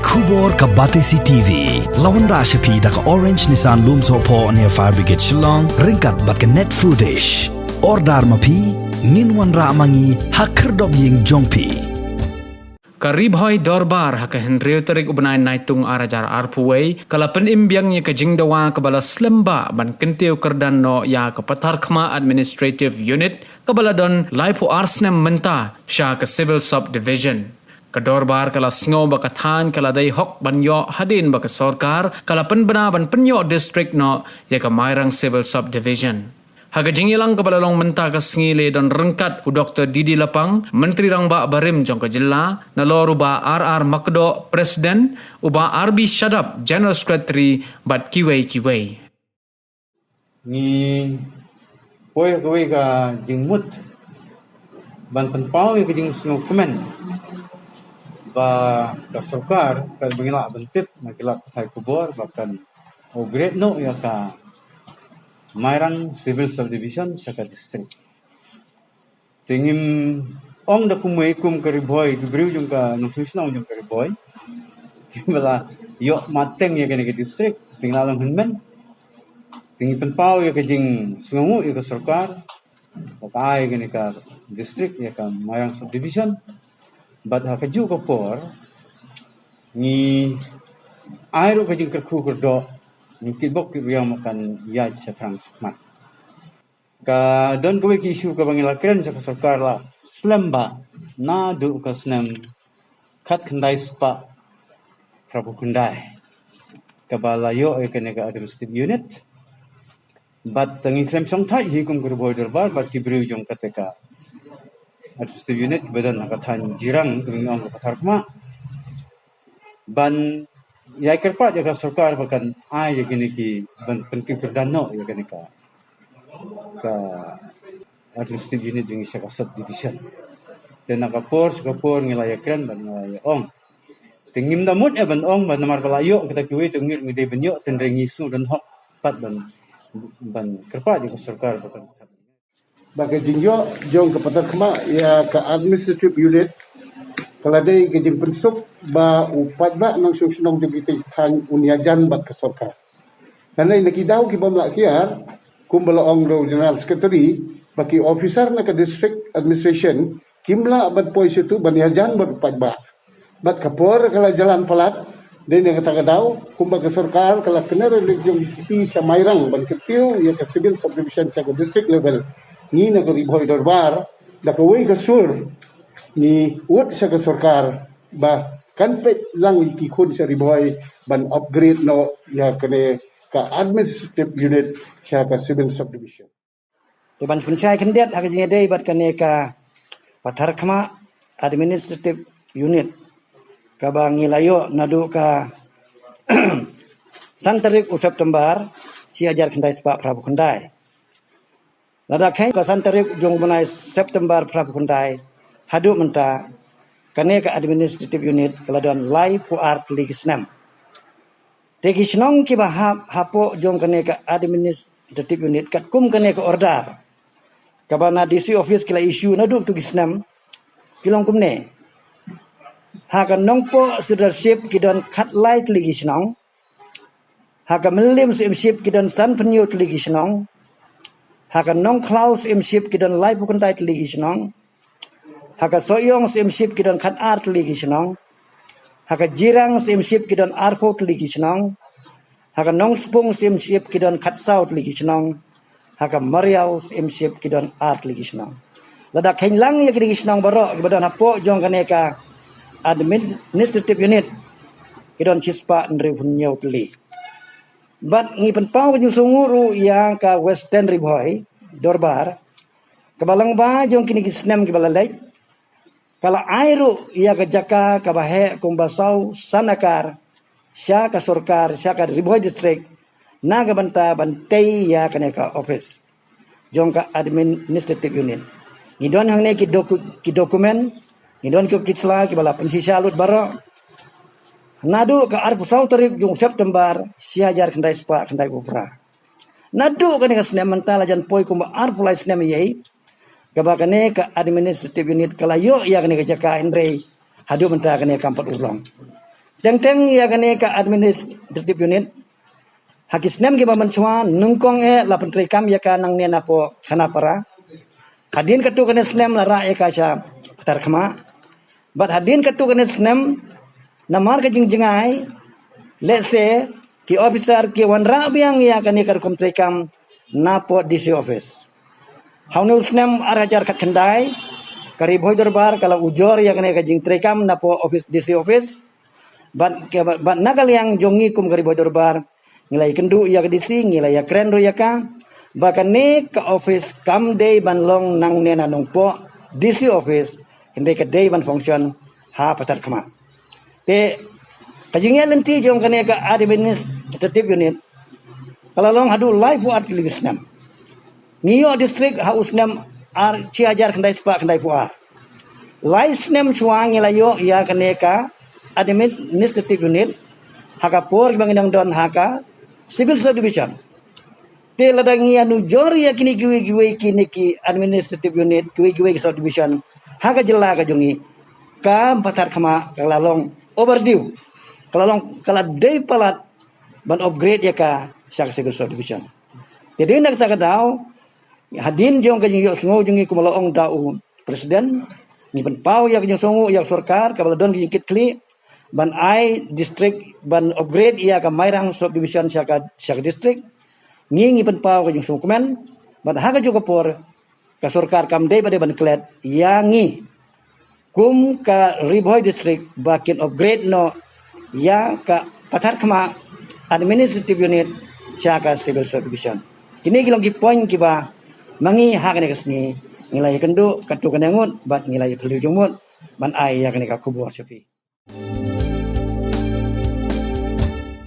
Kubor ka Batesi TV. Lawan Rashapi da ka Orange Nissan Lumso po near Fire Brigade Shillong. Ringkat bat ka net foodish. Ordar mapi. Minwan ra mangi hakerdog ying jongpi. Karibhoy dorbar haka Henry tarik ubnay naitung arajar arpuway kalapan imbyang niya kajingdawa kabala slemba ban kentiw kerdan no ya kapatar kama administrative unit kabala don laipo arsnem menta siya ka civil subdivision. Kadorbar kala sngo bakatan kala day hok banyo hadin baka sorkar kalapan bana ban penyo district no ya ka mayrang civil subdivision. Haga jingilang kapalalong menta ka sngile don rengkat u Dr. Didi Lapang, Menteri Rangba Barim jong ka jilla, nalor uba RR Makdo Presiden, uba RB Shadap General Secretary bat kiway. Ni poy kaway ka jingmut, ban penpaw ka jing singo kumen, ba ka sokar ka bangila bentit nakilak sa kubor bahkan o great no ya ka Mayrang Civil Subdivision sa ka-district. Tingin ong da kumuikum kariboy, gibriw yung ka, nung susunod yung kariboy, kimala, yo mateng yung ka-district, tinglalang hunmen, tingin penpaw yung ka-jing sungungu yung ka-sarkar, patay yung ka-district, yung ka-Mayrang Subdivision, but haka-ju ka-por, ni ayro ka-jing karkukurdo, ni kibok yang makan yaj sa Frankfurt. Ka don ko isu ka bangilakren sa sarkar la slemba na du ka snem kat kandai spa prabu kandai. Ka balayo ay kanega administrative unit. But tangi klem song thai hi kum guru boy darbar but kibriu jong kateka administrative unit badan nakathan jirang kum ngong ka ma ban ya kerpa jaga sarkar bahkan ai ya gini ki penting perdana ya gini ka administrative unit jeung sa subdivision dan nakapor ngilayakran ban ngilaya ong tingim damut ya ban ong ban namar balayo kita kiwi tungir ngide benyo ten rengisu dan hok pat ban kerpa jaga sarkar bahkan bagai jingyo jong kepatar kema ya ka administrative unit kaladai gejing pensuk ba upat ba nang susunong jugiti tan uniajan bat ka sarkar. Karena nakidaw ki bam lakiar kumbala ong do general secretary baki officer na ka district administration kimla bat pois itu baniajan bat upat ba. Bat kapor kala jalan palat den yang kata daw kumba ka sarkar kala kenara yung ti sa mayrang ban ketiu ya ka civil subdivision sa district level ni na ka riboy dorbar da ka way ka sur ni ut sa sarkar ba kanpet lang ikikun sa riboy ban upgrade no ya kene ka administrative unit sa ka civil subdivision. Ban kunsai kendet hak jinge dei bat kene ka pathar khama administrative unit ka bangilayo nadu ka santarik u September si ajar kendai spa prabu kendai. Lada kai ka santarik jong bunai September prabu kendai hadu menta kane ka administrative unit keladon lai pu art ligisnam tegi snong ki bahap hapo jong kane ka administrative unit kat kum kane ka order kabana DC office kila issue na duk tu gisnam kilong kumne ha ka nongpo leadership kidon kat light ligisnong ha ka melim simship kidon san penyut ligisnong ha ka nong klaus imship kidon lai pu kantai ligisnong haka soyong simship kidon kat art ligi senong haka jirang simship kidon arpot ligi senong haka nong spung simship kidon kat south ligi senong haka mariau simship kidon art ligi senong lada kenglang ya ligi senong barok kibadon hapo jong kaneka administrative unit kidon chispa nri punyau teli bat ngipen pau nyusunguru yang ka western riboy dorbar kabalang ba jong kini kisnem kibalalai kala airu ia kejaka kabahe kumbasau sanakar sya ka sarkar sya ka riboy district naga banta bantay ya kaneka office jong ka administrative unit ngidon hangne ki dokumen ngidon ko kitsla ki bala pensisa lut baro nadu ka arpusau tarik jong September sya jar kendai spa kendai upra nadu kaneka snem mentala jan poi kumba arpulai snem yei kabakane ka administrative unit kalayo ya kane ka jaka Andre hadu menta kane kampat ulong Teng ya kane ka administrative unit hakisnem gi mamanchwa nungkong la pentri kam ya ka nang ne napo kanapara hadin katu kane snem la ra ka sha patar khama but hadin katu kane snem namar ka jingjingai let's say ki officer ki wanra biang ya kane ka komtri kam napo DC office haunu snem arajar kat kendai kari boy darbar kala ujor ya kane ka jingtri kam napo office DC office Bat nagal yang jongi kum kari boy darbar ngilai kendu ya DC ngilai ya kren ro ya ka bahkan ne ka office kam day ban long nang ne na nong po DC office hindi ka day ban function ha patar kama te kajingnya lenti jong kane ka administrative unit kalau long hadu live art ligisnam niyo district ha usnam ar ciajar kendai spa kendai puar licenam chuang ngilai ya kane ka administrative unit haka por bangindang don haka civil subdivision te ladang ya nu jor ya kini giwe kini ki administrative unit giwe subdivision haka jela ka jongi ka patar khama kalalong overdue kalalong kala day palat ban upgrade ya ka sak civil subdivision jadi nak ta daw hadin jong ka yo sngo jongi kumalaong daw presiden ni ban pau ya ka songo ya sarkar ka baladon gingkit kli ban ai district ban upgrade ia ka mairang subdivision syaka district ngingi pen pau ka jung kumen ban haga juga por ka sarkar kam dei bade ban klet yangi kum ka riboy district bakin upgrade no ya ka patar khama administrative unit syaka civil subdivision kini gilong gi point kiba mangi hakane kasni ngilai kendu katu kanangut bat ngilai pelu jumut ban ai ya kane ka kubur sepi